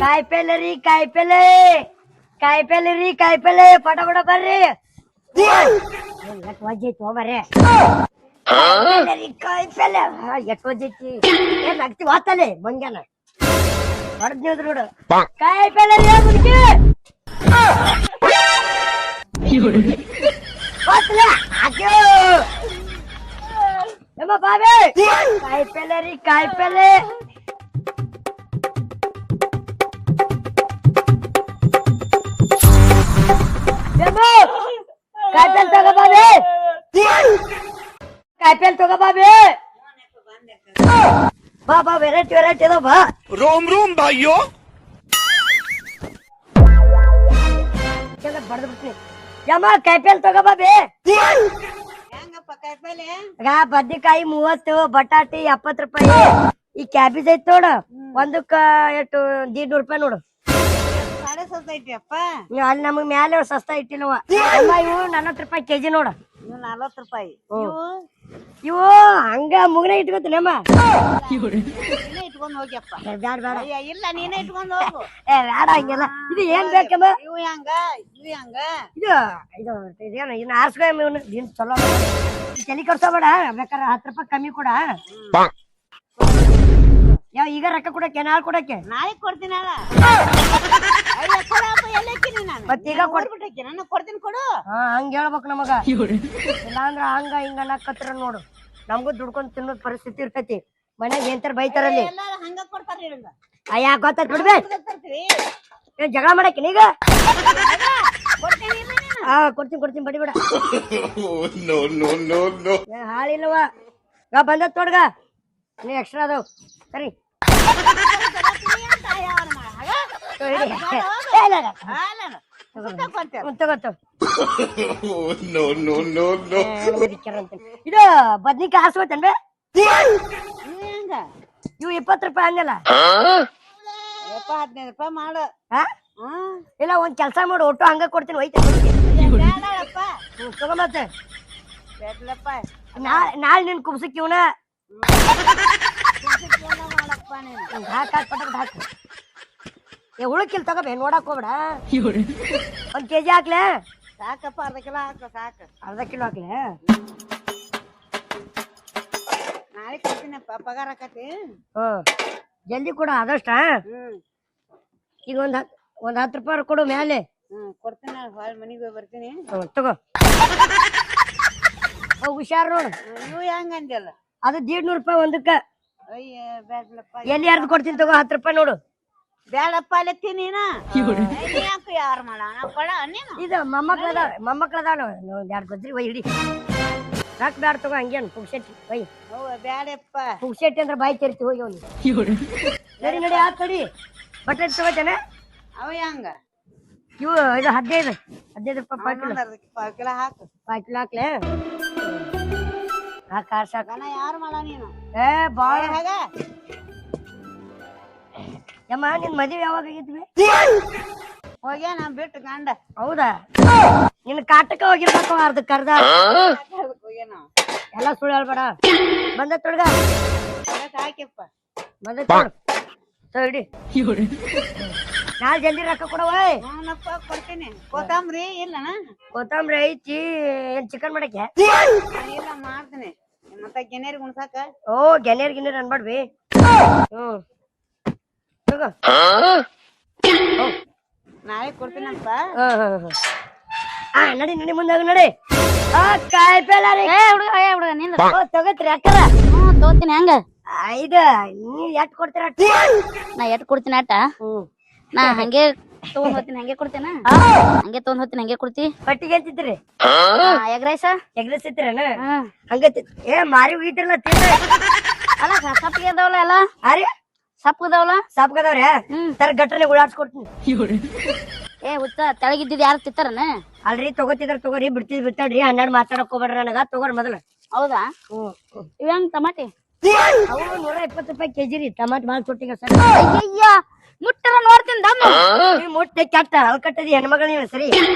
ಕಾಯಿಪಲ್ಲೆ ರೀ ಕಾಯಿಪಲ್ಲೆ ಕಾಯಿಪಲ್ಲೆ ರೀ ಕಾಯಿಪಲ್ಲೆ ಪಟ ಪಟ ಬರ್ರಿ ಎಟ್ ವಜ್ಜೈತಿ ಹೋಗ್ಬರ್ರಿ ಕಾಯಿಪಲ್ಲೆ ರೀ ಕಾಯಿಪಲ್ಲೆ ಎಟ್ ವಜ್ಜೈತಿ ಏನ್ ಆಗ್ತಿ ವಾತಲೆ ಮಂಗ್ಯಾನ ಹೊಡೆದ್ ನೀವ್ದು ನೋಡು ಕಾಯಿಪಲ್ಲೆ ರೀ ಮುದುಕಿ ನಮ್ಮ ಬಾಬೆ ಕಾಯಿಪಲ್ಲೆ ರೀ ಕಾಯಿಪಲ್ಲೆ ಕಾಯಿಪಲ್ಲೆ ತಗೋ ಬಾಬೆ ಕಾಯಿಪಲ್ಲೆ ತಗೋ ಬಾಬೆ ಬಾ ಬಾ ವೆರೈಟಿ ವೆರೈಟಿ ಅದಾವ ಬಾ रोम रोम भाइयों ಬಡ್ದು ಬಿಡ್ತೀನಿ ಯಮ್ಮ ಕಾಯಿಪಲ್ಲೆ ತಗೋ ಬಾಬೆ ಹೆಂಗಪ್ಪ ಕಾಯಿಪಲ್ಲೆ ಬದ್ನಿಕಾಯಿ 30 ಬಟಾಟಿ 70 ರೂಪಾಯಿ ಈ ಕ್ಯಾಬೇಜ್ ಐತ್ ನೋಡು ಒಂದಕ್ಕ ಎಷ್ಟು 150 ರೂಪಾಯಿ ನೋಡು ಸಾಡೆ ಸಸ್ತ ಐತಿಯಪ್ಪ ಅಲ್ಲಿ ನಮಗ್ ಮ್ಯಾಲೆ ಸಸ್ತಾ ಇಟ್ಟಿಲ್ಲವ ಅಮ್ಮ ಇವು 40 ರೂಪಾಯಿ ಕೆಜಿ ನೋಡು ಇವು 40 ರೂಪಾಯಿ ಇವು ಹಂಗ ಮುಗನೆ ಇಟ್ಕೋತೀನಮ್ಮ ನೀನೇ ಇಟ್ಕೊಂಡ್ ಹೋಗ್ಯಪ್ಪ ಬ್ಯಾಡ ಬೇಡ ಅಯ್ಯ, ಇಲ್ಲ ನೀನೇ ಇಟ್ಕೊಂಡ್ ಹೋಗು ಏ ಬೇಡ ಹಂಗೆಲ್ಲ ಇದು ಏನ್ ಬೇಕಮ್ಮ ಇವು ಹೆಂಗ ಇದು ಇದು ಇದೇನು ಇನ್ನು ಆರ್ಸ್ಕೊ ಇವನು ನೀನ್ ಚಲೋ ತಲೆ ಕೊಡ್ಸೋಬೇಡ ಬೇಕಾರೆ 10 ರೂಪಾಯಿ ಕಮ್ಮಿ ಕೊಡ ಯಾವ ಈಗ ರೊಕ್ಕ ಕೊಡಕ್ಕೆ ನಾಳೆ ಕೊಡಕ್ಕೆ ನಾಳೆ ಕೊಡ್ತೀನಿ ಅಲ್ಲ ಎಲ್ಲಕ್ಕೀನಿ ನಾನು ಮತ್ತೀಗ ಕೊಡ್ಬಿಟ್ಟಕ್ಕೆ ನಾನು ಕೊಡ್ತೀನಿ ಕೊಡು ಹಂಗ ಹೇಳ್ಬೇಕು ನಮಗ ಇಲ್ಲಾಂದ್ರ ಹಂಗ ಹಿಂಗ ಅನ್ನಕತ್ರ ನೋಡು ನಮಗೂ ದುಡ್ಕೊಂಡ್ ತಿನ್ನೋದ್ ಪರಿಸ್ಥಿತಿ ಇರ್ತೈತಿ ಮನ್ಯಾಗ ಏನ್ತಾರ ಬೈತಾರಲ್ಲಿ ಎಲ್ಲಾರು ಹಂಗ ಕೊಡ್ತಾರ ಹೇಳಂಗ ಅಯ್ಯ ಗೊತ್ತಾಯ್ತು ಬಿಡ್ಬೇ ತರ್ತೀವಿ ಏನ್ ಜಗಳ ಮಾಡಕ್ಕೆ ಈಗ ಕೊಡ್ತೀನಿ ಇಲ್ಲ ನೀನು ಕೊಡ್ತೀನಿ ಕೊಡ್ತೀನಿ ಬಡಿ ಬಿಡ no no no no ಹಾಳಿಲ್ಲವ ಬಂದತ್ ನೋಡ್ಗ ನೀ ಎಕ್ಸ್ಟ್ರಾ ಅದಾವ್ ಸರಿ ತಗೋತ no no no no ಇದು ಬದ್ನಿಕಾಯಿ ಹಾಸ್ಕೋತೇನ್ಬೆ ಹೆಂಗ ಇವು 20 ರೂಪಾಯಿ ಅಂದಲ್ಲ 15 ರೂಪಾಯಿ ಮಾಡು ಇಲ್ಲ ಒಂದ್ ಕೆಲ್ಸ ಮಾಡು ಒಟ್ಟು ಹಂಗ ಕೊಡ್ತೀನಿ ಹೋಯ್ತು ಬೇಡಪ್ಪ ತಗೋ ಮತ್ತೆ ಬೇಡಲಪ್ಪ ನಾಳೆ ನಿನ್ ಕುಬ್ಸಕ್ ಇವನ ಮಾಡಪ್ಪ ನೀನು ಹಾಕ್ ಪಟಕ್ ಹಾಕ್ ಏ ಉಳಕಿಲ್ ತಗೋಬೇ ನೋಡಕ್ ಹೋಗ್ಬೇಡ 1 ಕೆಜಿ ಹಾಕ್ಲೆ ಸಾಕಪ್ಪ ಅರ್ಧ ಕಿಲೋ ಹಾಕ ಸಾಕು ಅರ್ಧ ಕಿಲೋ ಹಾಕ್ಲೆ ನಾಳೆ ಕೊಡ್ತೀನಪ್ಪ ಪಗಾರ ಆಕತಿ ಜಲ್ದಿ ಕೊಡು ಆದಷ್ಟ ಈಗ ಒಂದ್ 10 ರೂಪಾಯಿ ಕೊಡು ಮ್ಯಾಲೆ ಕೊಡ್ತೀನಿ ಹೊಳ್ ಮನಿಗೆ ಹೋಗಿ ಬರ್ತೀನಿ ತಗೋ ಹುಷಾರ್ ನೋಡು ನೀವು ಹೆಂಗ ಅಂದ್ಯಲ್ಲ ಅದು 150 ರೂಪಾಯಿ ಒಂದಕ್ಕ ಅಯ್ಯ ಬೇಡಲಪ್ಪ ಎಲ್ಲಿ ಯಾರ್ದು ಕೊಡ್ತೀನಿ ತಗೋ 10 ರೂಪಾಯಿ ನೋಡು ಬೇಡಪ್ಪ ಅಲ್ಲತ್ತಿ ನೀನ ಯಾಕೆ ಯಾರು ಮಾಡ ಕೊಡ ನೀನು ಇದು ಮೊಮ್ಮಕ್ಳದಾವ ಒಂದ್ 2 ಗಜ್ರಿ ಒಯ್ ಹಿಡಿ ರೊಕ್ಕ ಬ್ಯಾಡ ತಗೋ ಹಂಗೇನು ಪುಗ್ಸೆಟ್ಟಿ ಒಯ್ ಬೇಡಪ್ಪ ಪುಗ್ಸೆಟ್ಟಿ ಅಂದ್ರೆ ಬಾಯಿ ತೆರಿತಿ ಹೋಗಿ ಅವ್ನು ನಡಿ ನಡಿ ಆತ್ ನಡಿ ಬಟಾಟೆ ತಗೋತೇನೆ ಅವ ಹೆಂಗ ಇವು ಇದು 15 ರೂಪಾಯಿ ಪಾವ್ ಕಿಲೋ ಹಾಕು 5 ಕಿಲೋ ಹಾಕ್ಲೆ ಸಾಕು ಗನ ಯಾರು ಮಾಡ ನೀನು ಏ ಬಾಳ ಹಾಗ ಯಮ್ಮ ನಿನ್ ಮದುವೆ ಯಾವಾಗ ಆಗಿದ್ವಿ ಹೋಗ್ಯಾ ನಾ ಬಿಟ್ಟು ಗಂಡ ಹೌದಾ ನಿನ್ ಕಾಟಕ ಹೋಗಿರ್ಬೇಕು ಅರ್ಧ ಹೋಗ್ಯಾನ ಎಲ್ಲ ಸುಳ್ಳು ಹೇಳ್ಬೇಡ ಬಂದ ತೊಡ್ಗ ಹಾಕ್ಯಪ್ಪ ಬಂದ ತೊಡಿ ನಾಳೆ ಜಲ್ದಿ ರೊಕ್ಕ ಕೊಡವ ನಾನಪ್ಪ ಕೊಡ್ತೀನಿ ಕೊತ್ತಂಬ್ರಿ ಇಲ್ಲನ ಕೊತ್ತಂಬರಿ ಐತಿ ಏನ್ ಚಿಕನ್ ಮಾಡಕ್ಕೆ ಇಲ್ಲ ಮಾಡ್ತೀನಿ ಮತ್ತ ಗೆನೇರಿ ಉಣ್ಸಾಕ ಓ ಗೆನೇರ್ ಅನ್ಬಾಡ್ವಿ ತಗೋ ನಾಳೆ ಕೊಡ್ತೀನಪ್ಪ ನಡಿ ನಡಿ ಮುಂದಾಗ ನಡಿ ಕಾಯಿಪಲ್ಲೆ ರೀ ಹುಡುಗ ನಿಂದ ತಗೋತ್ರಿ ಅಕ್ಕರ ತಗೋತೀನಿ ಹೆಂಗ ಇದು ನೀವ್ ಎಟ್ ಕೊಡ್ತೀರ ನಾ ಎಟ್ ಕೊಡ್ತೀನಿ ಆಟ ನಾ ಹಂಗೆ ತಗೊಂಡ್ ಹೋಗ್ತೀನಿ ಹಂಗೆ ಕೊಡ್ತೇನ ಹಂಗೆ ತಗೊಂಡ್ ಹೋಗ್ತೀನಿ ಹಂಗೆ ಕೊಡ್ತಿ ಪಟ್ಟಿಗೆ ಅಂತಿದ್ರಿ ಎಗ್ ರೈಸ ಎಗ್ರೆಸ್ ಇತ್ತಿರೇನ ಹಂಗ ಏ ಮಾರಿ ಹೋಗಿದ್ರಲ್ಲ ತಿಂದ್ರೆ ಅಲ್ಲ ಸಪ್ಪಗೆ ಅದಾವಲ್ಲ ಎಲ್ಲ ಅರೆ ಸಪ್ಪಗದಾವಲ್ಲ ಸಾಪ್ಗದವ್ರೆ ತರ ಗಟ್ಟನೆ ಉಳಾಡ್ಸ್ಕೊಡ್ತೀನಿ ಏ ಹುಚ್ಚ ತೆಳಗಿದ್ದಿದ್ ಯಾರು ತಿತ್ತಾರನ ಅಲ್ರಿ ತಗೋತಿದ್ರ ತಗೋರಿ ಬಿಡ್ತಾಡ್ರಿ 12 ಮಾತಾಡಕ್ ಹೋಗ್ಬೇಡ್ರಿ ನನಗ ತಗೋರಿ ಮೊದಲ ಹೌದಾ ಇವ್ ಹೆಂಗ್ ಟಮಾಟಿ ಅವು 120 ರೂಪಾಯಿ ಕೆಜಿ ರೀ ಟಮಾಟ್ ಬಾಳ್ ಕೊಟ್ಟಿಗ ಸರ್ ಅಯ್ಯಯ್ಯ ಮುಟ್ಟರ ನೋಡ್ತೀನಿ ದಮ್ಮ ಮುಟ್ಟೆ ಕೆಟ್ಟ ಅಲ್ಕಟ್ಟದಿ ಹೆಣ್ಮಗಳ ನೀನು ಸರಿ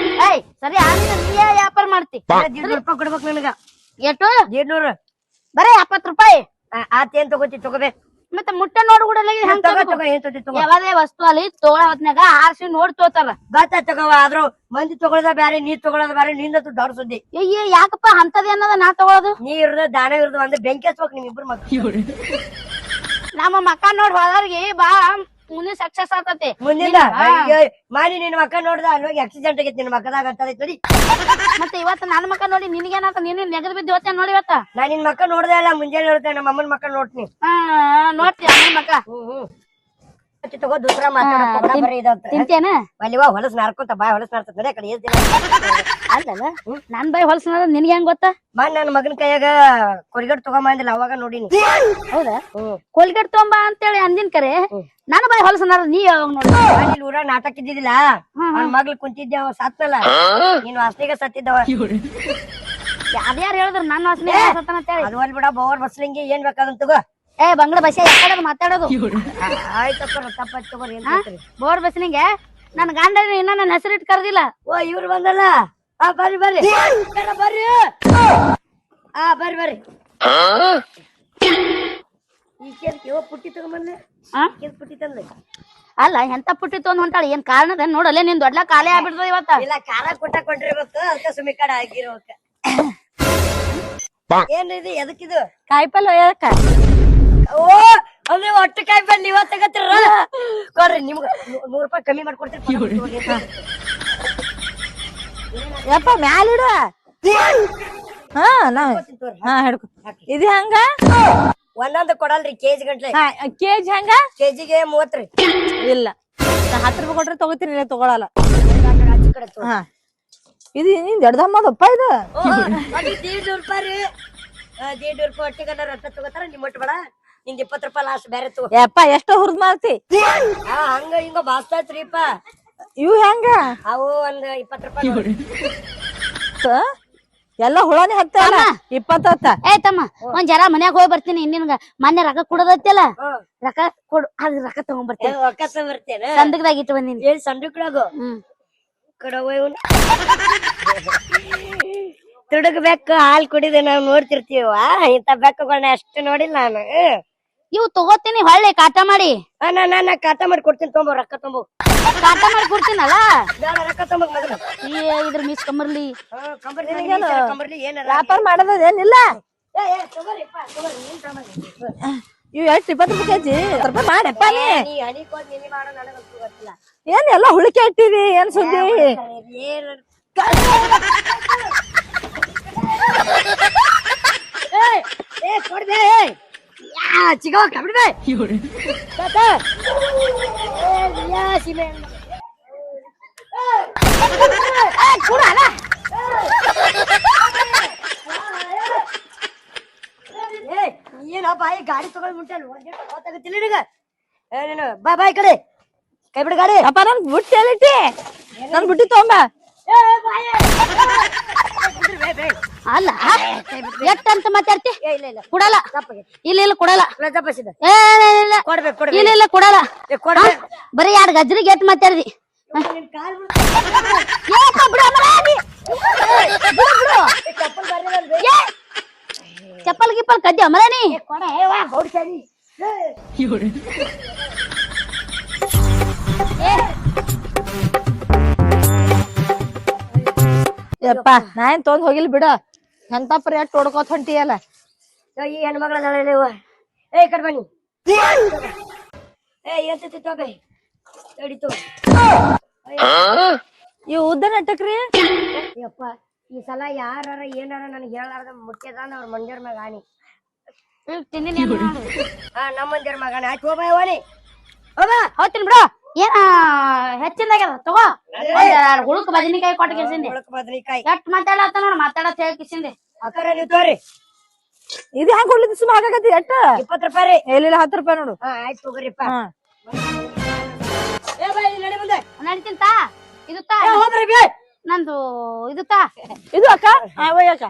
ಏಯ್ ಸರಿ ಆಮೇಲೆ ನೀಯೇ ವ್ಯಾಪಾರ ಮಾಡ್ತಿ 150 ರೂಪಾಯಿ ಕೊಡ್ಬೇಕು ನನಗ ಎಷ್ಟು 150 ಬರೀ 70 ರೂಪಾಯಿ ಆತೇನ್ ತಗೋತಿ ತಗೋಬೇ ಮತ್ತೆ ಮುಟ್ಟ ನೋಡ್ ಕೂಡ ತಗೋ ಏನ್ ತಗೋ ಯಾವದೇ ವಸ್ತು ಅಲ್ಲಿ ತಗೊಳ ಹೊತ್ನಾಗ ಆರ್ಸಿ ನೋಡಿ ತೋತಾರ ಗೊತ್ತ ತಗೋ ಆದ್ರೂ ಮಂದಿ ತಗೊಳದ ಬ್ಯಾರೆ ನೀ ತಗೊಳದ ಬ್ಯಾರೆ ನಿಂದ ದೊಡ್ಡ ಸುದ್ದಿ ಅಯ್ಯ ಯಾಕಪ್ಪ ಅಂತದ್ ಏನದ ನಾ ತಗೊಳೋದು ನೀ ಇರೋದು ದಾನ ಇರೋದು ಅಂದ್ರೆ ಬೆಂಕಿ ಹಚ್ಬೇಕು ನಿಮ್ ಇಬ್ರು ಮಕ್ಳು ನಮ್ಮ ಮಕ್ಕ ನೋಡ್ ಹೋದವ್ರಿಗೆ ಬಾ ಮುಂದಿನ ಸಕ್ಸಸ್ ಆಗ್ತತಿ ಮುಂದಿನ ಮಾಡಿ ನಿನ್ ಮಕ್ಕ ನೋಡ್ದ ಅಲ್ಲೋಗಿ ಆಕ್ಸಿಡೆಂಟ್ ಆಗೈತಿ ನಿನ್ ಮಕ್ಕದಾಗ ಅಂತದೈತಿ ಮತ್ತೆ ಇವತ್ತು ನನ್ನ ಮಕ್ಕ ನೋಡಿ ನಿನಗೇನಾತ ನೀನು ನೆಗದ್ ಬಿದ್ದು ಹೋಗ್ತೇನೆ ನೋಡಿ ಇವತ್ತ ನಾ ನಿನ್ ಮಕ್ಕ ನೋಡ್ದೆ ಅಲ್ಲ ಮುಂಜಾನೆ ನೋಡ್ತೇನೆ ನಮ್ಮ ಅಮ್ಮನ ಮಕ್ಕ ನೋಡ್ತೀನಿ ನೋಡ್ತೀಯ ನನ್ನ ಮಕ್ಕ ತಗೋ ದೂಸರಾ ಮಾತಾಡ ಬರೀ ಇದಂತ ತಿಂತೇನ ಅಲ್ಲಿವಾ ಹೊಲಸ್ ನಾರ್ಕೊಂತ ಬಾಯ್ ಹೊಲಸ್ ನಾರ್ತದ ನಡೆ ಕಡೆ ಎಷ್ಟ್ ದಿನ ಅಲ್ಲಲ್ಲ ನನ್ ಬಾಯಿ ಹೊಲಸ ನಿನ್ಗೆ ಹೆಂಗ್ ಗೊತ್ತಾ ನನ್ನ ಮಗನ ಕೈಯಾಗ ಕೊರಿಗಡ್ ತಗೊಂಬಂದಿಲ್ಲ ಅವಾಗ ನೋಡಿನಿ ಹೌದಾ ಕೋಲ್ಗೇಟ್ ತೊಂಬ ಅಂತೇಳಿ ಅಂದಿನ ಕರೆ ನನ್ನ ಬಾಯಿ ಹೊಲಸನಾರ ನೀ ಯಾವಾಗ ನೋಡಿ ಅಲ್ಲಿ ಊರಾಗ ನಾಟಕ ಇದ್ದಿದ್ದಿಲ್ಲ ಅವ್ನ ಮಗ್ಳು ಕುಂತಿದ್ದೆ ಅವ ಸತ್ತಲ್ಲ ನೀನ್ ವಾಸನೆಗೆ ಸತ್ತಿದ್ದವ ಅದ್ಯಾರು ಹೇಳಿದ್ರು ನನ್ನ ವಾಸನೆ ಸತ್ತನ ಅಂತೇಳಿ ಅದು ಅಲ್ಲಿ ಬಿಡ ಬೋರ್ ಬಸ್ಲಿಂಗಿ ಏನ್ ಬೇಕಾದಂತ ತಗೋ ಏ ಬಂಗ್ಲ ಬಸ್ ಯಾಕಡೆ ಮಾತಾಡೋದು ಆಯ್ತಪ್ಪ ತಪ್ಪಾಯ್ತು ತಗೋರಿ ಬೋರ್ ಬಸ್ನಿಗೆ ನನ್ ಗಂಡ ಇನ್ನ ನನ್ನ ಹೆಸರಿಟ್ಟು ಕರೆದಿಲ್ಲ ಓ ಇವ್ರು ಬಂದಲ್ಲ ಬರ್ರಿ ಬರ್ರಿ ಬರ್ರಿ ಬರ್ರಿ ಬರ್ರಿ ಈ ಪುಟ್ಟಿ ತಗೊಂಬಂದೆ ಪುಟ್ಟಿ ತಂದೆ ಅಲ್ಲ ಎಂತ ಪುಟ್ಟಿ ತೊಂದ್ ಹೊಂಟಾಳ ಏನ್ ಕಾರಣದ ನೋಡಲ್ಲ ನಿನ್ ದೊಡ್ಡ ಕಾಲೇ ಆಗ್ಬಿಡ್ತದ ಇವತ್ತ ಇಲ್ಲ ಖಾರ ಕೊಂಡಿರ್ಬೇಕು ಅದಕ್ಕೆ ಸುಮ್ಮಿ ಕಡೆ ಆಗಿರ್ಬೇಕ ಏನಿದು ಎದಕ್ಕಿದು ಕಾಯಿಪಲ್ಲೆ ಒಯ್ಯಕ ಓ ಅಂದ್ರೆ ಒಟ್ಟು ಕಾಯಿಪಲ್ಲೆ ನೀವ ತಗತ್ತಿರ ಕೊಡ್ರಿ ನಿಮ್ಗ ₹100 ಕಮ್ಮಿ ಮಾಡ್ಕೊಡ್ತೀರಿ ಯಪ್ಪ ಮ್ಯಾಲಿಡು ಹಾ ಹಿಡ್ಕೊ ಇದು ಹಂಗ ಒಂದೊಂದು ಕೊಡಲ್ರಿ ಕೆಜಿ ಗಂಟ್ಲೆ ಕೆಜಿ ಹಂಗ ಕೆಜಿಗೆ 30 ಇಲ್ಲ ನಾ 10 ರೂಪಾಯಿ ಕೊಟ್ರೆ ತಗೋತೀನಿ ಇಲ್ಲ ತಗೊಳಲ್ಲ ಹಾ ಇದು ನಿನ್ ದೊಡ್ಡದಮ್ಮದಪ್ಪ ಇದು ₹150 ರೀ ₹150 ಒಟ್ಟಿಗೆ ರೊಕ್ಕ ತಗೋತಾರ ನಿಮ್ ಒಟ್ಟು ಬೇಡ ನಿಂದ ₹20 ಲಾಸ್ಟ್ ಬೇರೆ ತಗೋ ಯಪ್ಪ ಎಷ್ಟೋ ಹುರಿದ್ ಮಾಡ್ತಿ ಹಂಗ ಹಿಂಗ ಬಾಸ್ತಾಯ್ತ್ರಿಪ್ಪ ಇವು ಹೆಂಗ ಅವು ಒಂದ್ ₹20 ಎಲ್ಲ ಹುಳನೇ ಹತ್ತಲ್ಲ 20 ಏ ತಮ್ಮ ಒಂದ್ ಜರ ಮನ್ಯಾಗ ಹೋಗಿ ಬರ್ತೀನಿ ನಿನ್ಗ ಮೊನ್ನೆ ರೊಕ್ಕ ಕೊಡೋದೈತಲ್ಲ ರೊಕ್ಕ ಕೊಡು ಅದ್ ರೊಕ್ಕ ತಗೊಂಡ್ ಬರ್ತೀನಿ ರೊಕ್ಕ ಬರ್ತೇನೆ ಸಂದಕದಾಗ ಇಟ್ಟು ಬಂದಿನಿ ಏನ್ ಸಂಡುಕ್ಳಾಗು ಕಡವ ತುಡುಗ್ ಬೆಕ್ಕು ಹಾಲ್ ಕುಡಿದ ನಾವ್ ನೋಡ್ತಿರ್ತೀವ ಇಂತ ಬೆಕ್ಕುಗಳನ್ನ ಅಷ್ಟು ನೋಡಿಲ್ಲ ನಾನು ಇವು ತಗೋತೀನಿ ಹೊಳ್ಳಿ ಕಾಟ ಮಾಡಿ ನಾನ ಕಾಟ ಮಾಡಿ ಕೊಡ್ತೀನಿ ತೊಂಬ ರೊಕ್ಕ ತೊಂಬ ಕಾಟ ಮಾಡಿ ಕೊಡ್ತೀನಲ್ಲ ಬೇಡ ರೊಕ್ಕ ತೊಂಬ ಮೊದಲು ಇದ್ರ ಮೀಸ್ ಕಂಬರ್ಲಿ ಕಂಬರ್ಲಿ ಏನಾರ ವ್ಯಾಪಾರ ಮಾಡೋದೇನಿಲ್ಲ ಇವ್ ಎಷ್ಟು 20 ರೂಪಾಯಿ ಕೆಜಿ ರೂಪಾಯಿ ಮಾಡಪ್ಪ ನೀ ಹನಿಕೋದ್ ನಿನಿ ಮಾಡೋ ನನಗಂತೂ ಗೊತ್ತಿಲ್ಲ ಏನ್ ಎಲ್ಲ ಹುಳಿಕೆ ಇಟ್ಟಿದಿ ಏನ್ ಸುದ್ದಿ ಕೊಡ್ಬೇ ಚಿಗೋ ಕಬಿಡ್ಬೇ ಏನಪ್ಪ ಈ ಗಾಡಿ ತಗೊಂಡ್ ಮುಟ್ಟಲ್ಲ ಗೊತ್ತಾಗತ್ತಿಲ್ಲ ನಿನಗ ನೀನು ಬಾ ಬಾ ಈ ಕಡೆ ಕೈ ಬಿಡು ಗಾಡಿ ಅಪ್ಪ ನನ್ ಬುಟ್ಟಿ ಎಲ್ಲಿಟ್ಟಿ ನನ್ ಬುಟ್ಟಿ ತಗೊಂಬ ಅಲ್ಲ ಎಷ್ಟಂತ ಮಾತಾಡ್ತಿ ಕೊಡಲ್ಲ ಇಲ್ಲ ಇಲ್ಲ ಕೊಡಲ್ಲ ಇಲ್ಲ ಇಲ್ಲ ಕೊಡಲ್ಲ ಬರೀ 2 ಗಜ್ರಿಗೆ ಎಟ್ ಮಾತಾಡ್ದಿ ಚಪ್ಪಲ್ ಗಿಪ್ಪಲ್ ಕದ್ದಿ ಅಮರಾನಿ ಯಪ್ಪ ನಾ ಏನ್ ತೊಂದ್ ಹೋಗಿಲ್ ಬಿಡ ಎಂತ ಪರಿ ಅಟ್ ಹೊಡ್ಕೋತ ಹೊಂಟಿಯಲ್ಲ ಈ ಹೆಣ್ಮಗಳ ಏ ಕಡ್ ಬನ್ನಿ ಏ ಎಷ್ಟೈತಿ ತೋಬೆ ತಡಿತು ಇವ್ ಉದ್ದ ನಟಕ್ರಿ ಯಪ್ಪ ಈ ಸಲ ಯಾರ ಏನಾರ ನನಗೆ ಹೇಳಾರ್ದ ಮುಖ್ಯದಾನ ಅವ್ರ ಮಂಡ್ಯರ ಮ್ಯಾಗ ಆನಿ ನಮ್ಮ ಮಂಡ್ಯರ ಮಗನ ಆಯ್ತು ಹೋಗ ವಾಣಿ ಹೋಗ್ತೀನಿ ಬಿಡು ಏನ ಹೆಚ್ಚಿಂದಾಗ್ಯದ ತಗೋ ಹುಡುಕ್ ಬದನಿಕಾಯಿ ಕೊಟ್ಟ ಕಿಸಿಂದೆ ಬದ್ನಿಕಾಯಿ ಎಷ್ಟ್ ಮಾತಾಡತ್ತ ನೋಡ ಮಾತಾಡತ್ ಹೇಳಿ ಕಿಸಿಂದೆ ಅಕ್ಕರ ನೀವು ತೋರಿ ಇದು ಹೆಂಗ್ ಕೊಡ್ಲಿದ್ದು ಸುಮ್ಮ ಹಾಕಾಗತಿ ಎಟ್ಟ ₹20 ರೀ ಎಲ್ಲಿಲ್ಲ ₹10 ನೋಡು ಆಯ್ತು ತಗೋರಿಪ್ಪ ಹಾ ಏ ಬೈ ನಡಿ ಮುಂದೆ ನಡಿತೀನಿ ತಾ ಇದು ತಾ ಹೋಗ್ರಿ ಬೇ ನಂದು ಇದು ತಾ ಇದು ಅಕ್ಕ ಒಯ್ಯಕ್ಕ